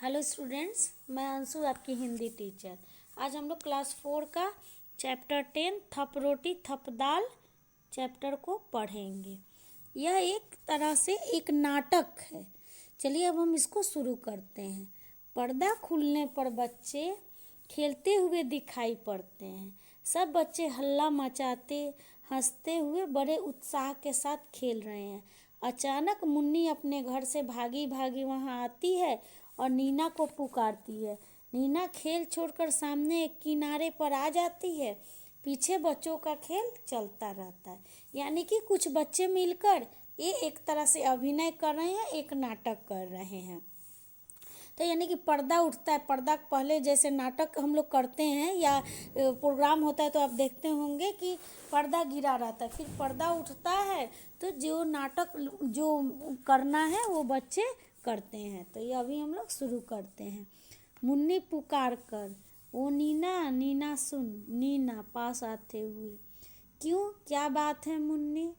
Hello students, मैं अंशु आपकी Hindi teacher. आज हम लोग क्लास 4 का चैप्टर 10 थप रोटी थप दाल चैप्टर को पढ़ेंगे। यह एक तरह से एक नाटक है। चलिए अब हम इसको शुरू करते हैं। पर्दा खुलने पर बच्चे खेलते हुए दिखाई पड़ते हैं। सब बच्चे हल्ला मचाते हंसते हुए बड़े उत्साह के साथ खेल रहे हैं। अचानक मुन्नी अपने घर से भागी भागी वहां आती है और नीना को पुकारती है। नीना खेल छोड़कर सामने एक किनारे पर आ जाती है। पीछे बच्चों का खेल चलता रहता है। यानी कि कुछ बच्चे मिलकर ये एक तरह से अभिनय कर रहे हैं, एक नाटक कर रहे हैं। तो यानी कि पर्दा उठता है। पर्दा पहले जैसे नाटक हम लोग करते हैं या प्रोग्राम होता है तो आप देखते होंगे कि पर्दा गिरा रहता है, फिर पर्दा उठता है तो जो नाटक जो करना है वो बच्चे करते हैं। तो ये अभी हम लोग शुरू करते हैं। मुन्नी पुकार कर, ओ नीना नीना सुन। नीना पास आते हुए, क्यों क्या बात है मुन्नी?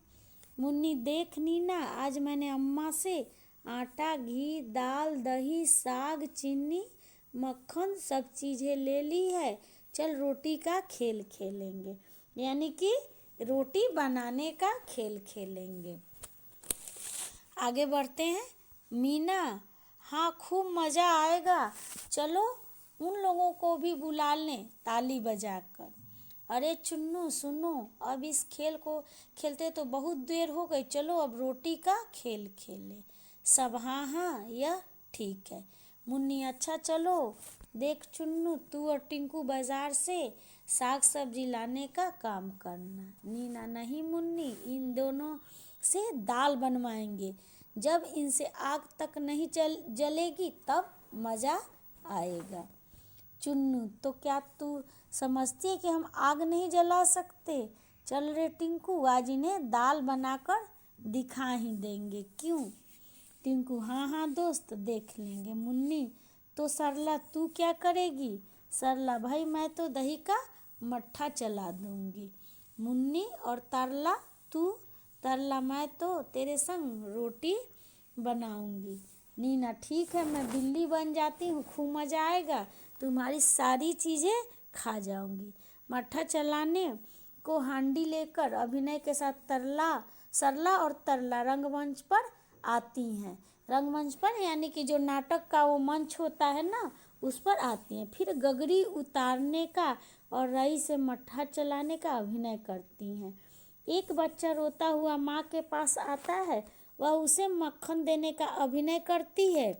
मुन्नी देख नीना, आज मैंने अम्मा से आटा घी दाल दही साग चीनी मक्खन सब चीज़ें ले ली है। चल रोटी का खेल खेलेंगे। यानी कि रोटी बनाने का खेल खेलेंगे। आगे बढ़ते हैं। मीना, हाँ खूब मज़ा आएगा, चलो उन लोगों को भी बुला लें ताली बजाकर। अरे चुन्नू सुनो, अब इस खेल को खेलते तो बहुत देर हो गई, चलो अब रोटी का खेल खेलें। सब हाँ हाँ यह ठीक है। मुन्नी, अच्छा चलो। देख चुन्नू, तू और टिंकू बाजार से साग सब्जी लाने का काम करना। नीना, नहीं मुन्नी, इन दोनों से दाल बनवाएंगे। जब इनसे आग तक नहीं जलेगी तब मज़ा आएगा। चुन्नू, तो क्या तू समझती है कि हम आग नहीं जला सकते? चल रे टिंकू, आज इन्हें दाल बनाकर दिखा ही देंगे, क्यों? टिंकू, हाँ हाँ दोस्त, देख लेंगे। मुन्नी, तो सरला तू क्या करेगी? सरला, भाई मैं तो दही का मट्ठा चला दूंगी। मुन्नी और तरला, तू? तरला, मैं तो तेरे संग रोटी बनाऊंगी। नीना, ठीक है, मैं बिल्ली बन जाती हूँ, खूब मज़ा आएगा, तुम्हारी सारी चीज़ें खा जाऊंगी। मट्ठा चलाने को हांडी लेकर अभिनय के साथ सरला और तरला रंगमंच पर आती हैं। रंगमंच पर यानी कि जो नाटक का वो मंच होता है ना, उस पर आती हैं। फिर गगरी उतारने का और रई से मट्ठा चलाने का अभिनय करती हैं। एक बच्चा रोता हुआ माँ के पास आता है, वह उसे मक्खन देने का अभिनय करती है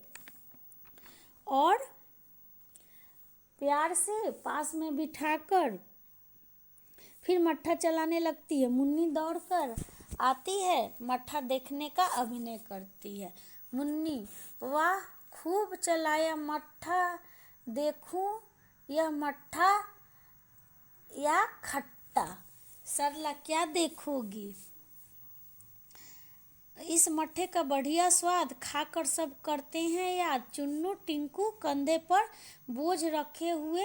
और प्यार से पास में बिठाकर फिर मट्ठा चलाने लगती है। मुन्नी दौड़कर आती है, मट्ठा देखने का अभिनय करती है। मुन्नी, वाह खूब चलाया मट्ठा, देखूं यह मट्ठा या खट्टा। सरला, क्या देखोगी? इस मट्ठे का बढ़िया स्वाद खाकर सब करते हैं याद। चुन्नू टिंकू कंधे पर बोझ रखे हुए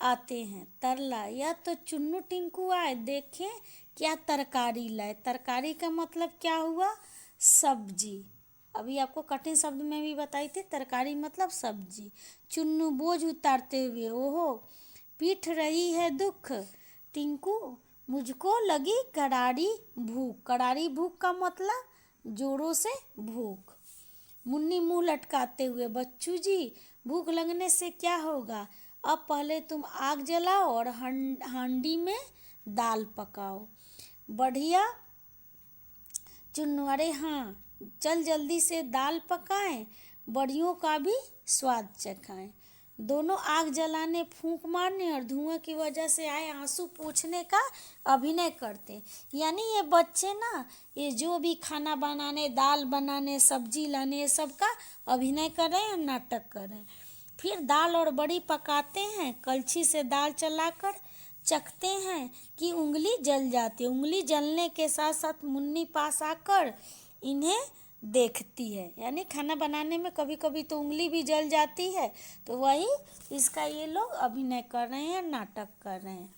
आते हैं। तरला, यह तो चुन्नू टिंकू आए, देखें क्या तरकारी लाए। तरकारी का मतलब क्या हुआ? सब्जी। अभी आपको कठिन शब्द में भी बताई थी, तरकारी मतलब सब्जी। चुन्नू बोझ उतारते हुए, ओहो पीट रही है दुख। टिंकू, मुझको लगी करारी भूख। करारी भूख का मतलब जोरों से भूख। मुन्नी मुंह लटकाते हुए, बच्चू जी भूख लगने से क्या होगा, अब पहले तुम आग जलाओ और हांडी में दाल पकाओ। बढ़िया। चुन्नू, अरे हाँ, चल जल्दी से दाल पकाएं, बड़ियों का भी स्वाद चखाएं। दोनों आग जलाने फूंक मारने और धुआं की वजह से आए आंसू पोंछने का अभिनय करते। यानी ये बच्चे ना, ये जो भी खाना बनाने दाल बनाने सब्जी लाने ये सब का अभिनय कर रहे हैं, नाटक कर रहे हैं। फिर दाल और बड़ी पकाते हैं। कलछी से दाल चलाकर चखते हैं कि उंगली जल जाती है। उंगली जलने के साथ साथ मुन्नी पास आकर इन्हें देखती है। यानी खाना बनाने में कभी कभी तो उंगली भी जल जाती है, तो वही इसका ये लोग अभिनय कर रहे हैं, नाटक कर रहे हैं।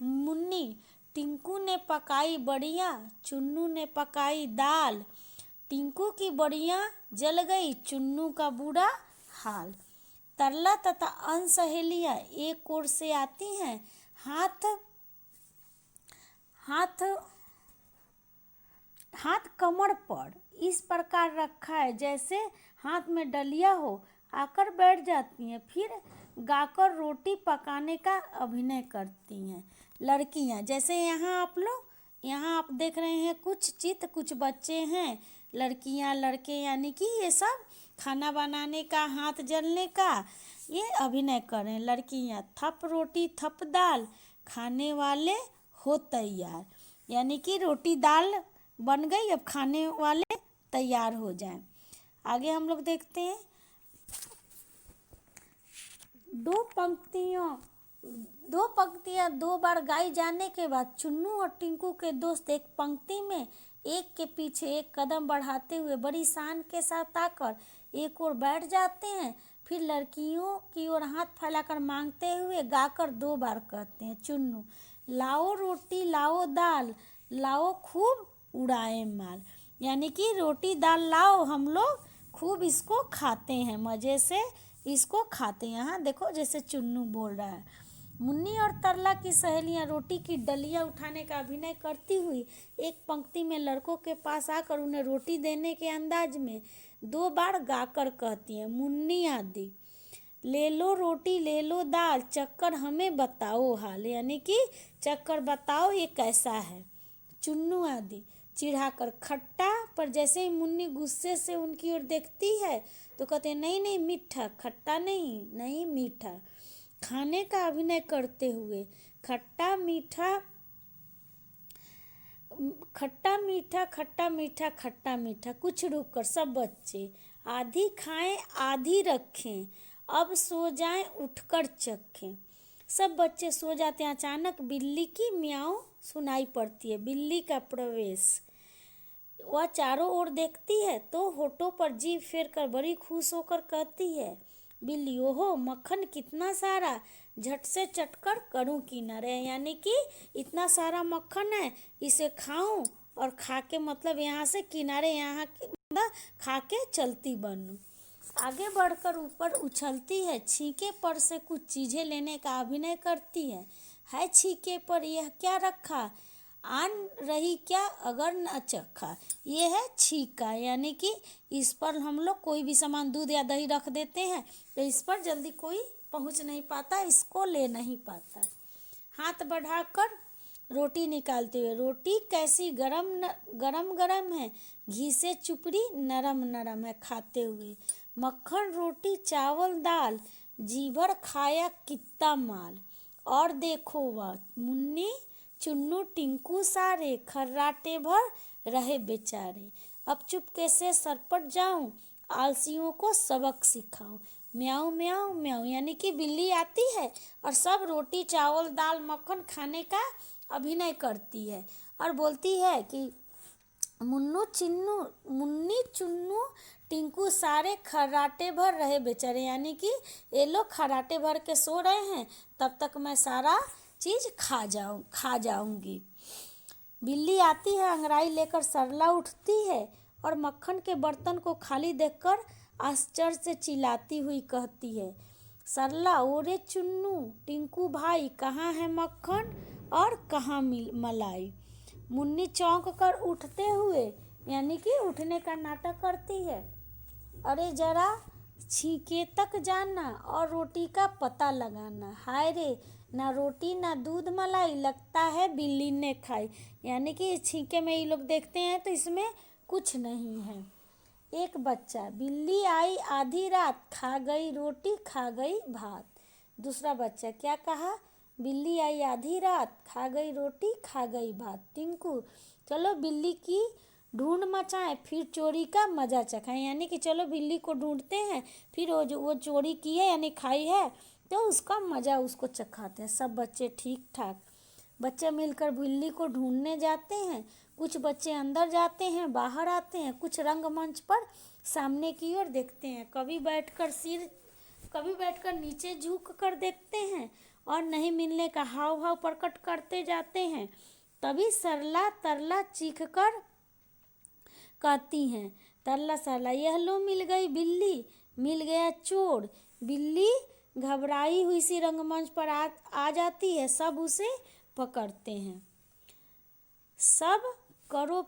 मुन्नी, टिंकू ने पकाई बढ़िया, चुन्नू ने पकाई दाल। टिंकू की बढ़िया जल गई, चुन्नू का बुरा हाल। तरला तथा अन्य सहेलियां एक ओर से आती हैं। हाथ हाथ हाथ कमर पर इस प्रकार रखा है जैसे हाथ में डलिया हो, आकर बैठ जाती हैं। फिर गाकर रोटी पकाने का अभिनय करती हैं। लड़कियां, जैसे यहाँ आप देख रहे हैं कुछ चित्र, कुछ बच्चे हैं, लड़कियां लड़के, यानी कि ये सब खाना बनाने का, हाथ जलने का ये अभिनय कर रहे हैं। लड़कियां, थप रोटी थप दाल, खाने वाले हो तैयार, यानी कि रोटी दाल बन गई, अब खाने वाले तैयार हो जाएं। आगे हम लोग देखते हैं। दो पंक्तियां दो बार गाई जाने के बाद चुन्नू और टिंकू के दोस्त एक पंक्ति में एक के पीछे एक कदम बढ़ाते हुए बड़ी शान के साथ आकर एक ओर बैठ जाते हैं। फिर लड़कियों की ओर हाथ फैलाकर मांगते हुए गाकर 2 बार कहते हैं। चुन्नू, लाओ रोटी लाओ दाल, लाओ खूब उड़ाए माल, यानी कि रोटी दाल लाओ, हम लोग खूब इसको खाते हैं, मज़े से इसको खाते हैं। यहाँ देखो जैसे चुन्नू बोल रहा है। मुन्नी और तरला की सहेलियां रोटी की डलियां उठाने का अभिनय करती हुई एक पंक्ति में लड़कों के पास आकर उन्हें रोटी देने के अंदाज में 2 बार गाकर कहती हैं। मुन्नी आदि, ले लो रोटी ले लो दाल, चक्कर हमें बताओ हाल, यानी कि चक्कर बताओ ये कैसा है। चुन्नू आदि, चिढ़ाकर खट्टा, पर जैसे ही मुन्नी गुस्से से उनकी ओर देखती है तो कहते हैं नहीं नहीं मीठा, खट्टा नहीं, नहीं मीठा। खाने का अभिनय करते हुए खट्टा मीठा खट्टा मीठा खट्टा मीठा खट्टा मीठा, कुछ रुक कर सब बच्चे, आधी खाएं आधी रखें, अब सो जाएं उठकर चखें। सब बच्चे सो जाते हैं। अचानक बिल्ली की म्याऊं सुनाई पड़ती है। बिल्ली का प्रवेश। वह चारों ओर देखती है तो होठों पर जीभ फेर कर बड़ी खुश होकर कहती है। बिल्ली, ओहो मक्खन कितना सारा, झट से चटकर करूं किनारे, यानी कि इतना सारा मक्खन है, इसे खाऊं और खा के मतलब यहाँ से किनारे, यहाँ मतलब खा के चलती बनूं। आगे बढ़कर ऊपर उछलती है। छींके पर से कुछ चीज़ें लेने का अभिनय करती है छींके पर यह क्या रखा, आन रही क्या अगर न चखा। ये है छीका, यानी कि इस पर हम लोग कोई भी सामान, दूध या दही रख देते हैं तो इस पर जल्दी कोई पहुंच नहीं पाता, इसको ले नहीं पाता। हाथ बढ़ाकर रोटी निकालते हुए, रोटी कैसी गरम गरम है, घी से चुपड़ी नरम नरम है, खाते हुए। मक्खन रोटी चावल दाल, जी भर खाया कितना माल, और देखो वह मुन्नी चुन्नू टिंकू सारे, खर्राटे भर रहे बेचारे। अब चुपके से सरपट जाऊं, आलसियों को सबक सिखाऊं। म्याऊं म्याऊं म्याऊं, यानी कि बिल्ली आती है और सब रोटी चावल दाल मक्खन खाने का अभिनय करती है और बोलती है कि मुन्नी चुन्नू टिंकू सारे खर्राटे भर रहे बेचारे, यानी कि ये लोग खर्राटे भर के सो रहे हैं, तब तक मैं सारा चीज़ खा जाऊंगी। बिल्ली आती है, अंगड़ाई लेकर सरला उठती है और मक्खन के बर्तन को खाली देखकर आश्चर्य से चिल्लाती हुई कहती है। सरला, ओरे चुन्नू टिंकू भाई, कहाँ है मक्खन और कहाँ मलाई। मुन्नी चौंक कर उठते हुए, यानी कि उठने का नाटक करती है। अरे जरा छींके तक जाना और रोटी का पता लगाना, हाय रे ना रोटी ना दूध मलाई, लगता है बिल्ली ने खाई, यानी कि छींके में ये लोग देखते हैं तो इसमें कुछ नहीं है। एक बच्चा, बिल्ली आई आधी रात, खा गई रोटी खा गई भात। दूसरा बच्चा क्या कहा, बिल्ली आई आधी रात, खा गई रोटी खा गई भात। टिंकू, चलो बिल्ली की ढूंढ मचाएं, फिर चोरी का मजा चखाएं, यानी कि चलो बिल्ली को ढूंढते हैं, फिर वो चोरी की है यानी खाई है तो उसका मजा उसको चखाते हैं। सब बच्चे ठीक ठाक बच्चे मिलकर बिल्ली को ढूंढने जाते हैं। कुछ बच्चे अंदर जाते हैं, बाहर आते हैं, कुछ रंगमंच पर सामने की ओर देखते हैं, कभी बैठकर नीचे झुक कर देखते हैं और नहीं मिलने का हाव भाव प्रकट करते जाते हैं। तभी सरला तरला चीख कर कहती हैं, तरला सरला, यह लो मिल गई बिल्ली, मिल गया चोर। बिल्ली घबराई हुई सी रंगमंच पर आ जाती है। सब उसे पकड़ते हैं। सब करो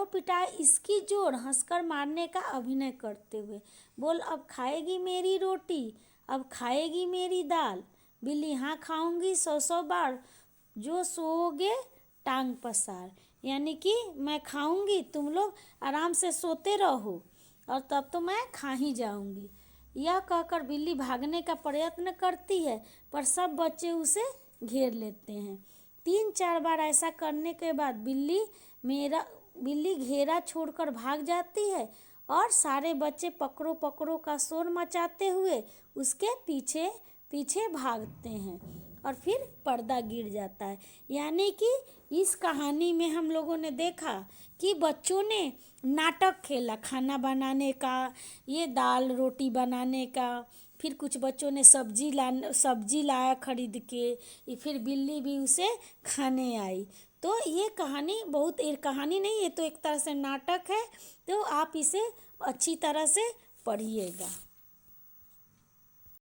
पिटाई इसकी जोर, हंसकर मारने का अभिनय करते हुए। बोल अब खाएगी मेरी रोटी, अब खाएगी मेरी दाल। बिल्ली हाँ खाऊंगी 100 बार, जो सोओगे टांग पसार। यानी कि मैं खाऊंगी, तुम लोग आराम से सोते रहो और तब तो मैं खा ही जाऊंगी। यह कहकर बिल्ली भागने का प्रयत्न करती है, पर सब बच्चे उसे घेर लेते हैं। 3-4 बार ऐसा करने के बाद बिल्ली घेरा छोड़कर भाग जाती है और सारे बच्चे पकड़ो पकड़ो का शोर मचाते हुए उसके पीछे पीछे भागते हैं और फिर पर्दा गिर जाता है। यानी कि इस कहानी में हम लोगों ने देखा कि बच्चों ने नाटक खेला खाना बनाने का, ये दाल रोटी बनाने का। फिर कुछ बच्चों ने सब्जी लाया खरीद के, फिर बिल्ली भी उसे खाने आई। तो ये कहानी कहानी नहीं, ये तो एक तरह से नाटक है। तो आप इसे अच्छी तरह से पढ़िएगा।